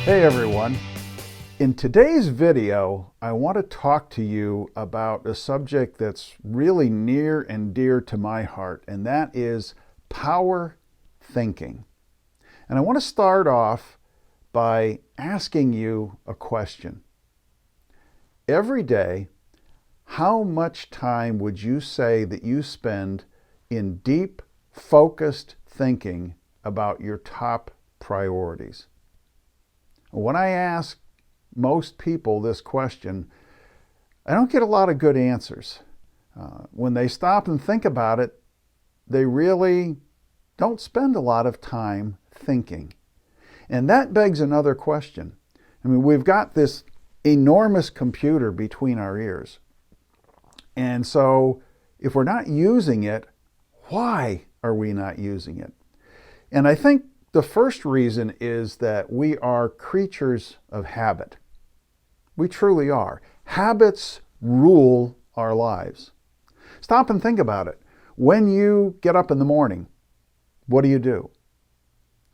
Hey everyone. In today's video, I want to talk to you about a subject that's really near and dear to my heart, and that is power thinking. And I want to start off by asking you a question. Every day, how much time would you say that you spend in deep, focused thinking about your top priorities? When I ask most people this question, I don't get a lot of good answers. When they stop and think about it, they really don't spend a lot of time thinking. And that begs another question. I mean, we've got this enormous computer between our ears. And so if we're not using it, why are we not using it? And I think the first reason is that we are creatures of habit. We truly are. Habits rule our lives. Stop and think about it. When you get up in the morning, what do?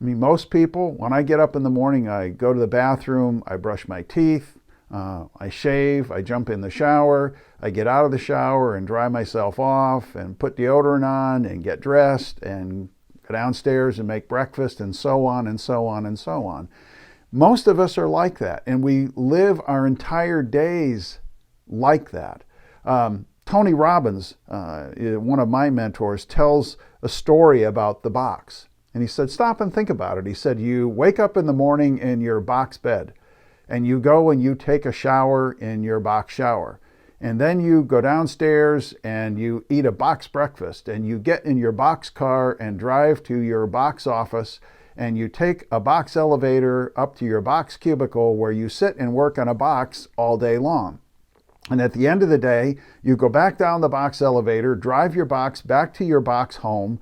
I mean, most people, when I get up in the morning, I go to the bathroom, I brush my teeth, I shave, I jump in the shower, I get out of the shower and dry myself off and put deodorant on and get dressed and go downstairs and make breakfast and so on and so on and so on. Most of us are like that, and we live our entire days like that. Tony Robbins, one of my mentors, tells a story about the box. And he said, stop and think about it. He said, you wake up in the morning in your box bed, and you go and you take a shower in your box shower. And then you go downstairs and you eat a box breakfast, and you get in your box car and drive to your box office, and you take a box elevator up to your box cubicle where you sit and work on a box all day long. And at the end of the day, you go back down the box elevator, drive your box back to your box home,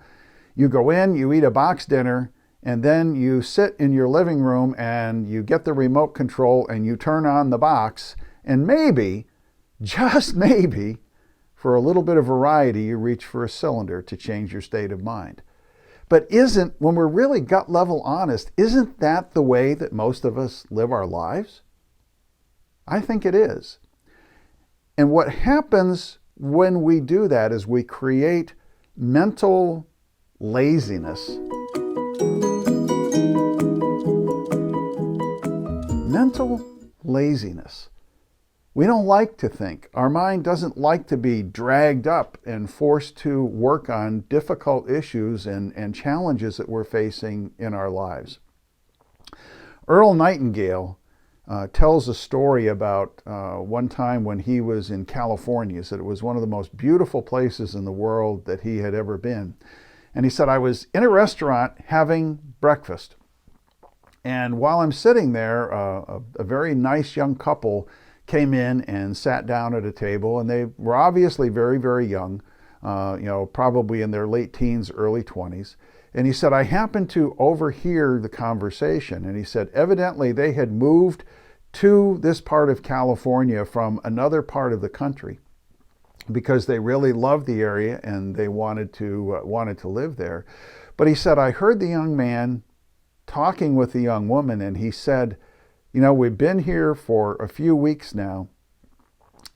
you go in, you eat a box dinner, and then you sit in your living room and you get the remote control and you turn on the box, and maybe, just maybe, for a little bit of variety, you reach for a cylinder to change your state of mind. But when we're really gut level honest, isn't that the way that most of us live our lives? I think it is. And what happens when we do that is we create mental laziness. Mental laziness. We don't like to think. Our mind doesn't like to be dragged up and forced to work on difficult issues and challenges that we're facing in our lives. Earl Nightingale tells a story about one time when he was in California. He said it was one of the most beautiful places in the world that he had ever been. And he said, I was in a restaurant having breakfast. And while I'm sitting there, a very nice young couple came in and sat down at a table, and they were obviously very, very young, probably in their late teens, early 20s. And he said, I happened to overhear the conversation. And he said, evidently they had moved to this part of California from another part of the country because they really loved the area and they wanted to live there. But he said, I heard the young man talking with the young woman, and he said, we've been here for a few weeks now,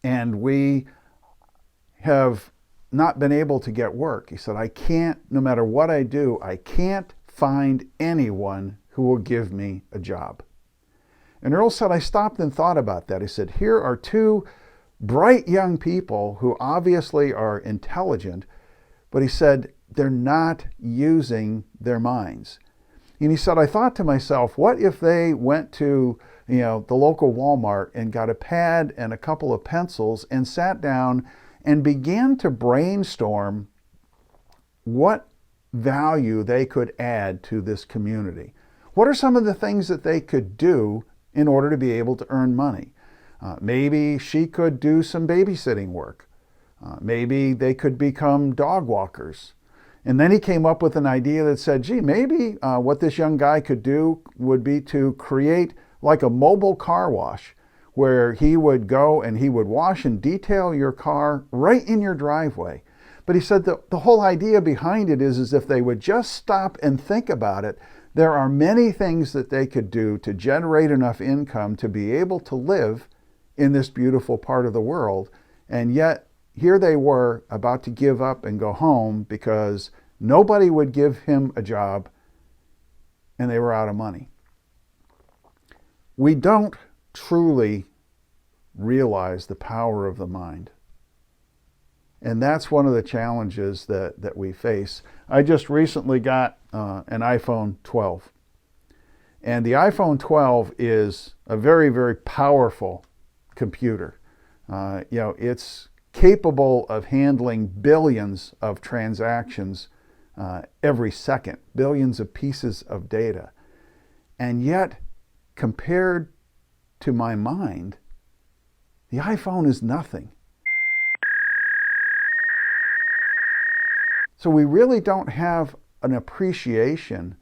and we have not been able to get work. He said, no matter what I do, I can't find anyone who will give me a job. And Earl said, I stopped and thought about that. He said, here are two bright young people who obviously are intelligent, but he said, they're not using their minds. And he said, I thought to myself, what if they went to the local Walmart and got a pad and a couple of pencils and sat down and began to brainstorm what value they could add to this community? What are some of the things that they could do in order to be able to earn money? Maybe she could do some babysitting work. Maybe they could become dog walkers. And then he came up with an idea that said, gee, maybe what this young guy could do would be to create like a mobile car wash where he would go and he would wash and detail your car right in your driveway. But he said the whole idea behind it is if they would just stop and think about it, There are many things that they could do to generate enough income to be able to live in this beautiful part of the world. And yet, here they were about to give up and go home because nobody would give him a job and they were out of money. We don't truly realize the power of the mind. And that's one of the challenges that we face. I just recently got an iPhone 12. And the iPhone 12 is a very, very powerful computer. It's capable of handling billions of transactions every second, billions of pieces of data. And yet, compared to my mind, the iPhone is nothing. So we really don't have an appreciation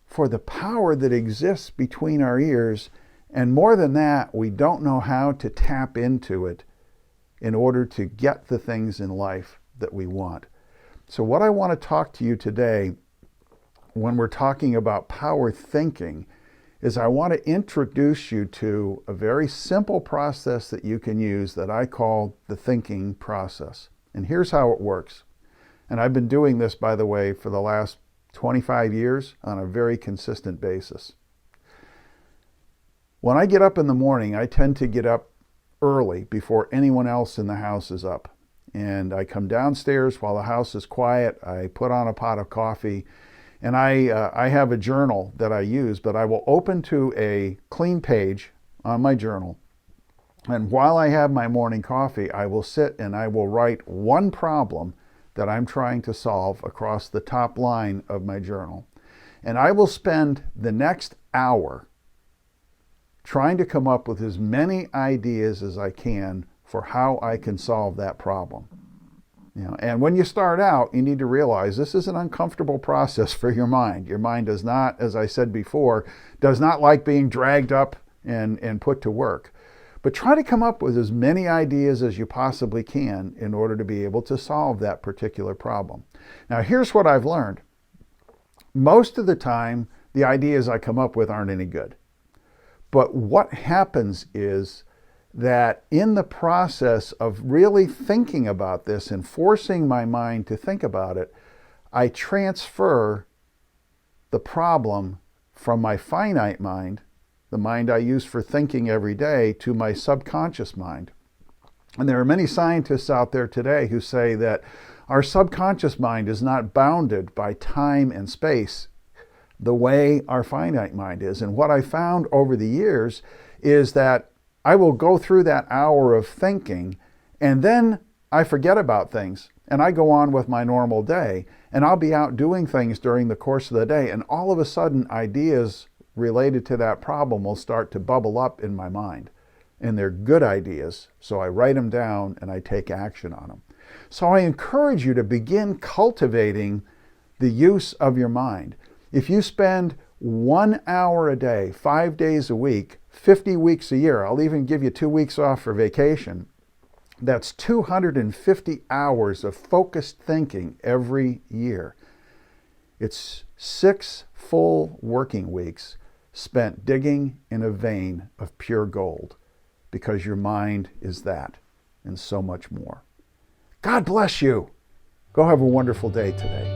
for the power that exists between our ears. And more than that, we don't know how to tap into it in order to get the things in life that we want. So what I want to talk to you today, when we're talking about power thinking, is I want to introduce you to a very simple process that you can use that I call the thinking process. And here's how it works. And I've been doing this, by the way, for the last 25 years on a very consistent basis. When I get up in the morning, I tend to get up early before anyone else in the house is up. And I come downstairs while the house is quiet. I put on a pot of coffee, and I have a journal that I use, but I will open to a clean page on my journal. And while I have my morning coffee, I will sit and I will write one problem that I'm trying to solve across the top line of my journal. And I will spend the next hour trying to come up with as many ideas as I can for how I can solve that problem. And when you start out, you need to realize this is an uncomfortable process for your mind. Your mind does not, as I said before, does not like being dragged up and put to work. But try to come up with as many ideas as you possibly can in order to be able to solve that particular problem. Now, here's what I've learned. Most of the time, the ideas I come up with aren't any good. But what happens is that in the process of really thinking about this and forcing my mind to think about it, I transfer the problem from my finite mind, the mind I use for thinking every day, to my subconscious mind. And there are many scientists out there today who say that our subconscious mind is not bounded by time and space the way our finite mind is. And what I found over the years is that I will go through that hour of thinking, and then I forget about things, and I go on with my normal day, and I'll be out doing things during the course of the day, and all of a sudden ideas related to that problem will start to bubble up in my mind. And they're good ideas, so I write them down and I take action on them. So I encourage you to begin cultivating the use of your mind. If you spend 1 hour a day, 5 days a week, 50 weeks a year, I'll even give you 2 weeks off for vacation, that's 250 hours of focused thinking every year. It's 6 full working weeks spent digging in a vein of pure gold, because your mind is that and so much more. God bless you. Go have a wonderful day today.